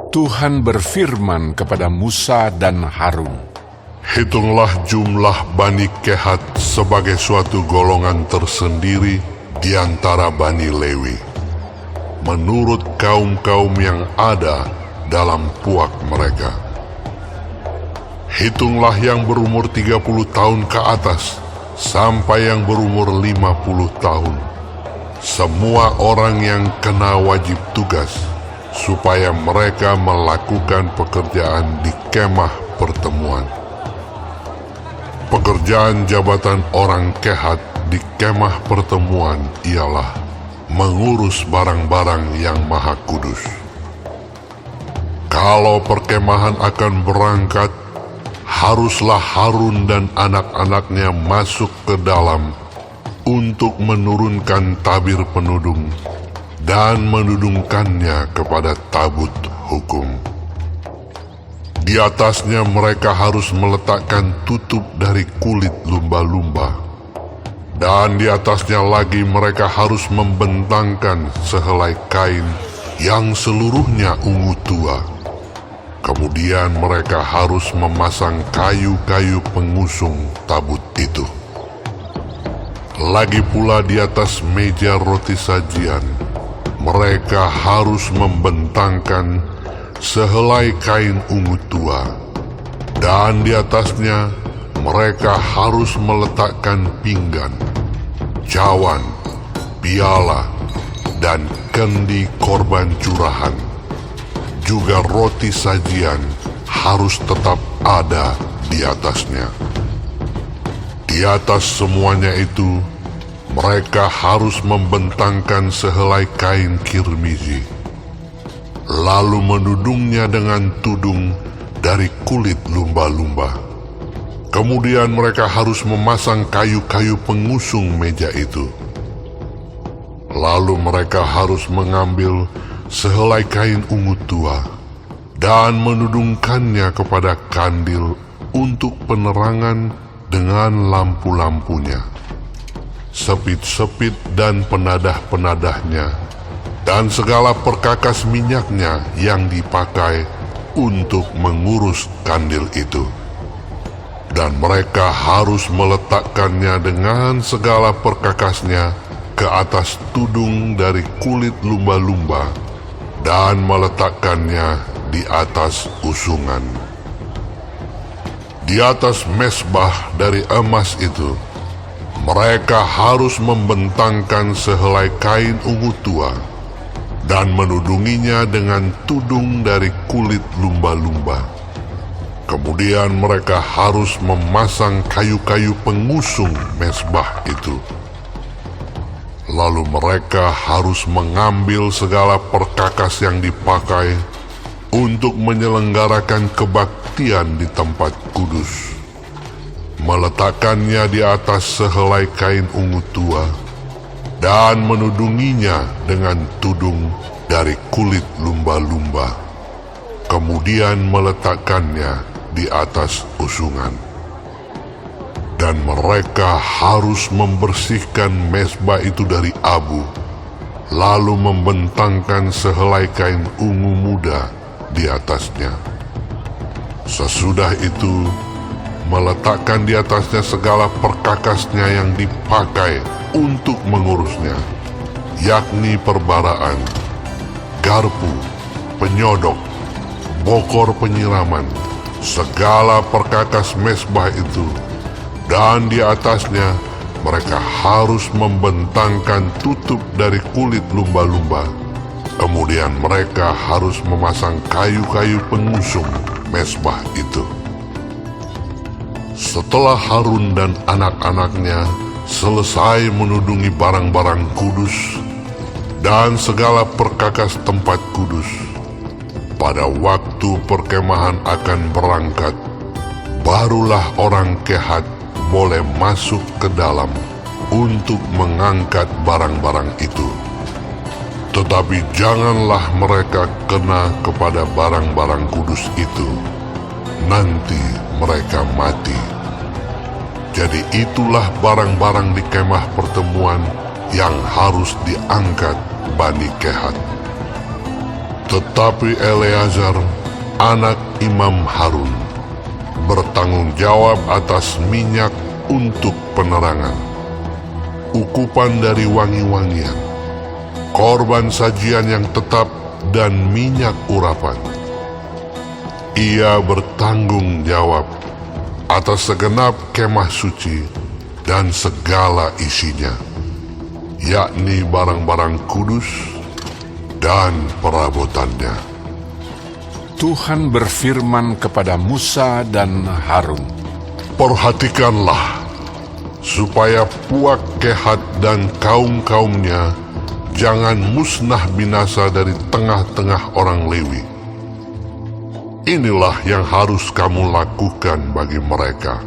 Tuhan berfirman kepada Musa dan Harun, "Hitunglah jumlah Bani Kehat sebagai suatu golongan tersendiri di antara Bani Lewi, menurut kaum-kaum yang ada dalam puak mereka. Hitunglah yang berumur 30 tahun ke atas sampai yang berumur 50 tahun, semua orang yang kena wajib tugas, supaya mereka melakukan pekerjaan di kemah pertemuan. Pekerjaan jabatan orang Kehat di kemah pertemuan ialah mengurus barang-barang yang maha kudus. Kalau perkemahan akan berangkat, haruslah Harun dan anak-anaknya masuk ke dalam untuk menurunkan tabir penudung dan menudungkannya kepada tabut hukum. Di atasnya mereka harus meletakkan tutup dari kulit lumba-lumba, dan di atasnya lagi mereka harus membentangkan sehelai kain yang seluruhnya ungu tua. Kemudian mereka harus memasang kayu-kayu pengusung tabut itu. Lagi pula di atas meja roti sajian, mereka harus membentangkan sehelai kain ungu tua, dan di atasnya mereka harus meletakkan pinggan, cawan, piala, dan kendi korban curahan. Juga roti sajian harus tetap ada di atasnya. Di atas semuanya itu, mereka harus membentangkan sehelai kain kirmizi, lalu menudungnya dengan tudung dari kulit lumba-lumba. Kemudian mereka harus memasang kayu-kayu pengusung meja itu. Lalu mereka harus mengambil sehelai kain ungu tua dan menudungkannya kepada kandil untuk penerangan dengan lampu-lampunya, sepit-sepit dan penadah-penadahnya, dan segala perkakas minyaknya yang dipakai untuk mengurus kandil itu. Dan mereka harus meletakkannya dengan segala perkakasnya ke atas tudung dari kulit lumba-lumba dan meletakkannya di atas usungan. Di atas mezbah dari emas itu, mereka harus membentangkan sehelai kain ungu tua dan menudunginya dengan tudung dari kulit lumba-lumba. Kemudian mereka harus memasang kayu-kayu pengusung mezbah itu. Lalu mereka harus mengambil segala perkakas yang dipakai untuk menyelenggarakan kebaktian di tempat kudus, meletakkannya di atas sehelai kain ungu tua, dan menudunginya dengan tudung dari kulit lumba-lumba, kemudian meletakkannya di atas usungan. Dan mereka harus membersihkan mezbah itu dari abu, lalu membentangkan sehelai kain ungu muda di atasnya. Sesudah itu, meletakkan di atasnya segala perkakasnya yang dipakai untuk mengurusnya, yakni perbaraan, garpu, penyodok, bokor penyiraman, segala perkakas mezbah itu, dan di atasnya mereka harus membentangkan tutup dari kulit lumba-lumba. Kemudian mereka harus memasang kayu-kayu pengusung mezbah itu. Setelah Harun dan anak-anaknya selesai menudungi barang-barang kudus dan segala perkakas tempat kudus, pada waktu perkemahan akan berangkat, barulah orang Kehat boleh masuk ke dalam untuk mengangkat barang-barang itu. Tetapi janganlah mereka kena kepada barang-barang kudus itu, nanti mereka mati. Jadi itulah barang-barang di kemah pertemuan yang harus diangkat Bani Kehat. Tetapi Eleazar, anak Imam Harun, bertanggung jawab atas minyak untuk penerangan, ukupan dari wangi-wangian, korban sajian yang tetap, dan minyak urapan. Ia bertanggung jawab atas segenap kemah suci dan segala isinya, yakni barang-barang kudus dan perabotannya. Tuhan berfirman kepada Musa dan Harun, Perhatikanlah, supaya Puak Kehat dan kaum-kaumnya jangan musnah binasa dari tengah-tengah orang Lewi. Inilah yang harus kamu lakukan bagi mereka,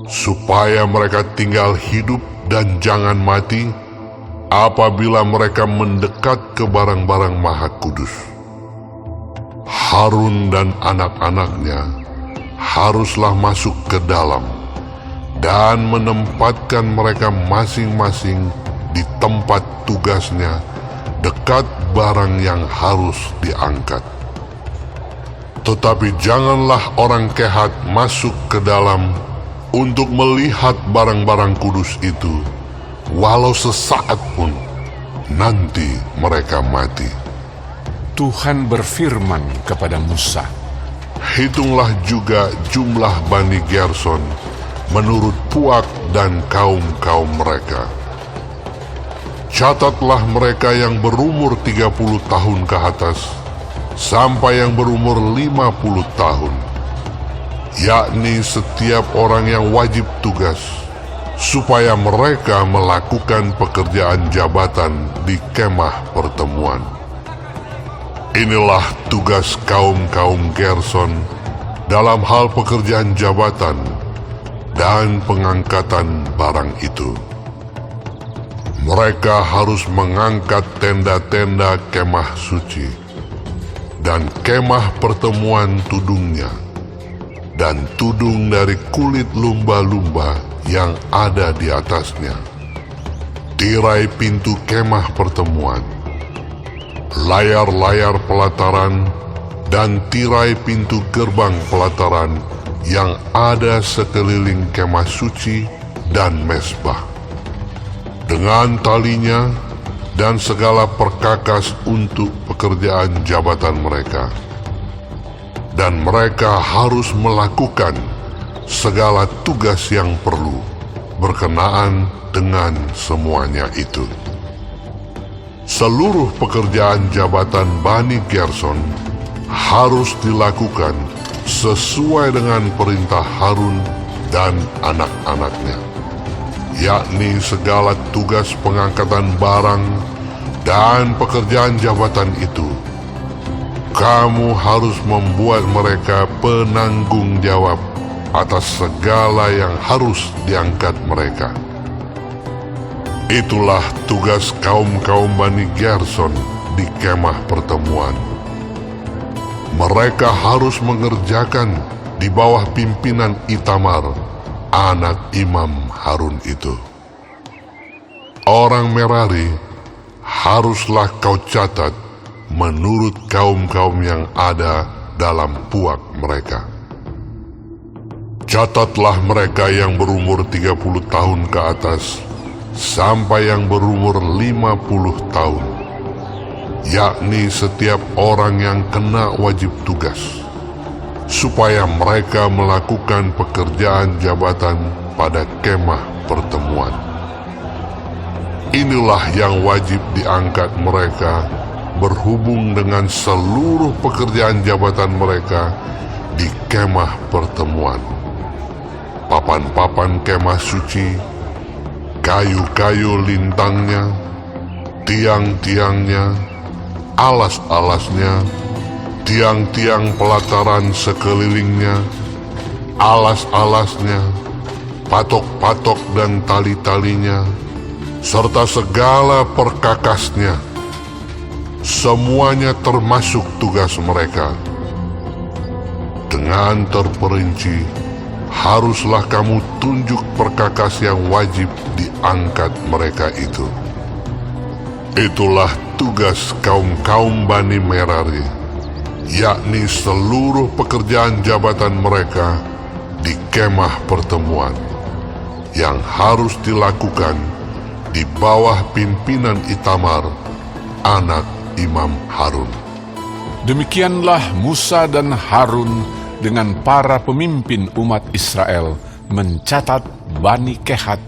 supaya mereka tinggal hidup dan jangan mati apabila mereka mendekat ke barang-barang maha kudus. Harun dan anak-anaknya haruslah masuk ke dalam dan menempatkan mereka masing-masing di tempat tugasnya dekat barang yang harus diangkat. Tetapi janganlah orang Kehat masuk ke dalam untuk melihat barang-barang kudus itu, walau sesaat pun, nanti mereka mati. Tuhan berfirman kepada Musa, Hitunglah juga jumlah Bani Gerson menurut Puak dan kaum-kaum mereka. Catatlah mereka yang berumur 30 tahun ke atas, sampai yang berumur 50 tahun, yakni setiap orang yang wajib tugas, supaya mereka melakukan pekerjaan jabatan di kemah pertemuan. Inilah tugas kaum-kaum Gerson dalam hal pekerjaan jabatan dan pengangkatan barang itu. Mereka harus mengangkat tenda-tenda kemah suci dan kemah pertemuan tudungnya, dan tudung dari kulit lumba-lumba yang ada di atasnya, tirai pintu kemah pertemuan, layar-layar pelataran, dan tirai pintu gerbang pelataran yang ada sekeliling kemah suci dan mezbah, dengan talinya dan segala perkakas untuk pekerjaan jabatan mereka. Dan mereka harus melakukan segala tugas yang perlu berkenaan dengan semuanya itu. Seluruh pekerjaan jabatan Bani Gerson harus dilakukan sesuai dengan perintah Harun dan anak-anaknya, yakni segala tugas pengangkatan barang dan pekerjaan jabatan itu. Kamu harus membuat mereka penanggung jawab atas segala yang harus diangkat mereka. Itulah tugas kaum-kaum Bani Gerson di kemah pertemuan. Mereka harus mengerjakan di bawah pimpinan Itamar, anak Imam Harun itu. Orang Merari haruslah kau catat menurut kaum-kaum yang ada dalam puak mereka. Catatlah mereka yang berumur 30 tahun ke atas sampai yang berumur 50 tahun, yakni setiap orang yang kena wajib tugas, supaya mereka melakukan pekerjaan jabatan pada kemah pertemuan. Inilah yang wajib diangkat mereka berhubung dengan seluruh pekerjaan jabatan mereka di kemah pertemuan. Papan-papan kemah suci, kayu-kayu lintangnya, tiang-tiangnya, alas-alasnya, tiang-tiang pelataran sekelilingnya, alas-alasnya, patok-patok dan tali-talinya, serta segala perkakasnya. Semuanya termasuk tugas mereka. Dengan terperinci, haruslah kamu tunjuk perkakas yang wajib diangkat mereka itu. Itulah tugas kaum-kaum Bani Merari, yakni seluruh pekerjaan jabatan mereka di kemah pertemuan, yang harus dilakukan di bawah pimpinan Itamar, anak Imam Harun. Demikianlah Musa dan Harun dengan para pemimpin umat Israel mencatat Bani Kehat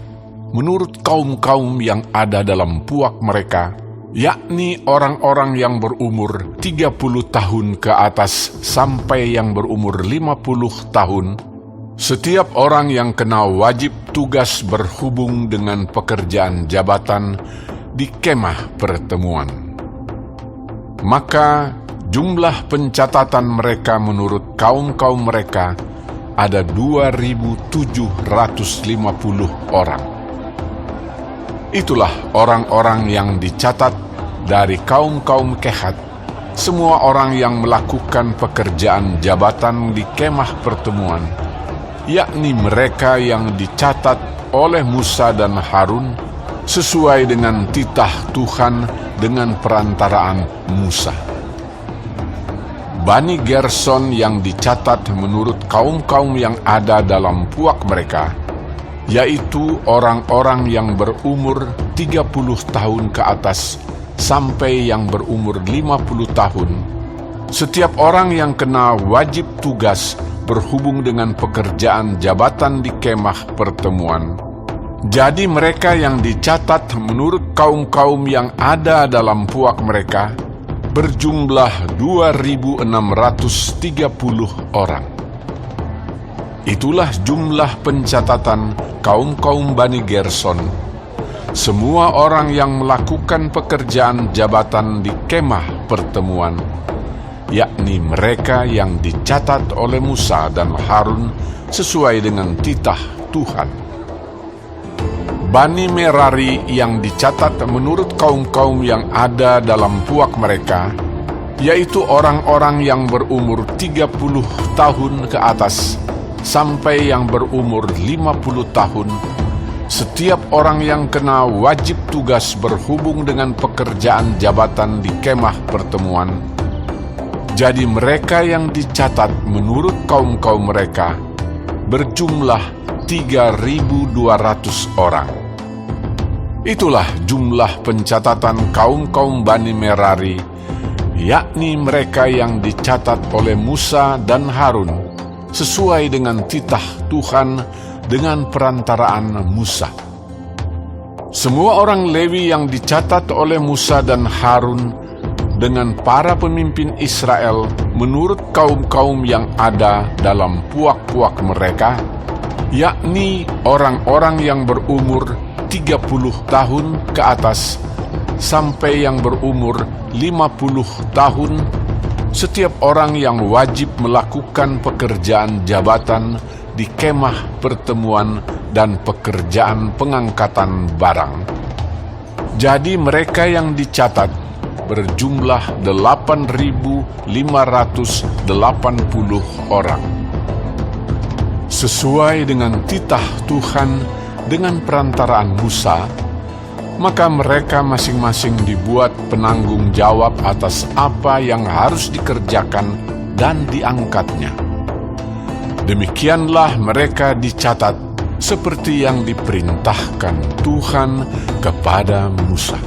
menurut kaum-kaum yang ada dalam puak mereka, yakni orang-orang yang berumur 30 tahun ke atas sampai yang berumur 50 tahun, setiap orang yang kena wajib tugas berhubung dengan pekerjaan jabatan di kemah pertemuan. Maka jumlah pencatatan mereka menurut kaum-kaum mereka ada 2.750 orang. Itulah orang-orang yang dicatat dari kaum-kaum Kehat, semua orang yang melakukan pekerjaan jabatan di kemah pertemuan, yakni mereka yang dicatat oleh Musa dan Harun sesuai dengan titah Tuhan dengan perantaraan Musa. Bani Gerson yang dicatat menurut kaum-kaum yang ada dalam puak mereka, yaitu orang-orang yang berumur 30 tahun ke atas sampai yang berumur 50 tahun. Setiap orang yang kena wajib tugas berhubung dengan pekerjaan jabatan di kemah pertemuan. Jadi mereka yang dicatat menurut kaum-kaum yang ada dalam puak mereka berjumlah 2.630 orang. Itulah jumlah pencatatan kaum-kaum Bani Gerson, semua orang yang melakukan pekerjaan jabatan di kemah pertemuan, yakni mereka yang dicatat oleh Musa dan Harun sesuai dengan titah Tuhan. Bani Merari yang dicatat menurut kaum-kaum yang ada dalam puak mereka, yaitu orang-orang yang berumur 30 tahun ke atas sampai yang berumur 50 tahun, setiap orang yang kena wajib tugas berhubung dengan pekerjaan jabatan di kemah pertemuan. Jadi mereka yang dicatat menurut kaum-kaum mereka berjumlah 3.200 orang. Itulah jumlah pencatatan kaum-kaum Bani Merari, yakni mereka yang dicatat oleh Musa dan Harun sesuai dengan titah Tuhan dengan perantaraan Musa. Semua orang Lewi yang dicatat oleh Musa dan Harun dengan para pemimpin Israel menurut kaum-kaum yang ada dalam puak-puak mereka, yakni orang-orang yang berumur 30 tahun ke atas sampai yang berumur 50 tahun, setiap orang yang wajib melakukan pekerjaan jabatan di kemah pertemuan dan pekerjaan pengangkatan barang. Jadi mereka yang dicatat berjumlah 8.580 orang. Sesuai dengan titah Tuhan dengan perantaraan Musa, maka mereka masing-masing dibuat penanggung jawab atas apa yang harus dikerjakan dan diangkatnya. Demikianlah mereka dicatat seperti yang diperintahkan Tuhan kepada Musa.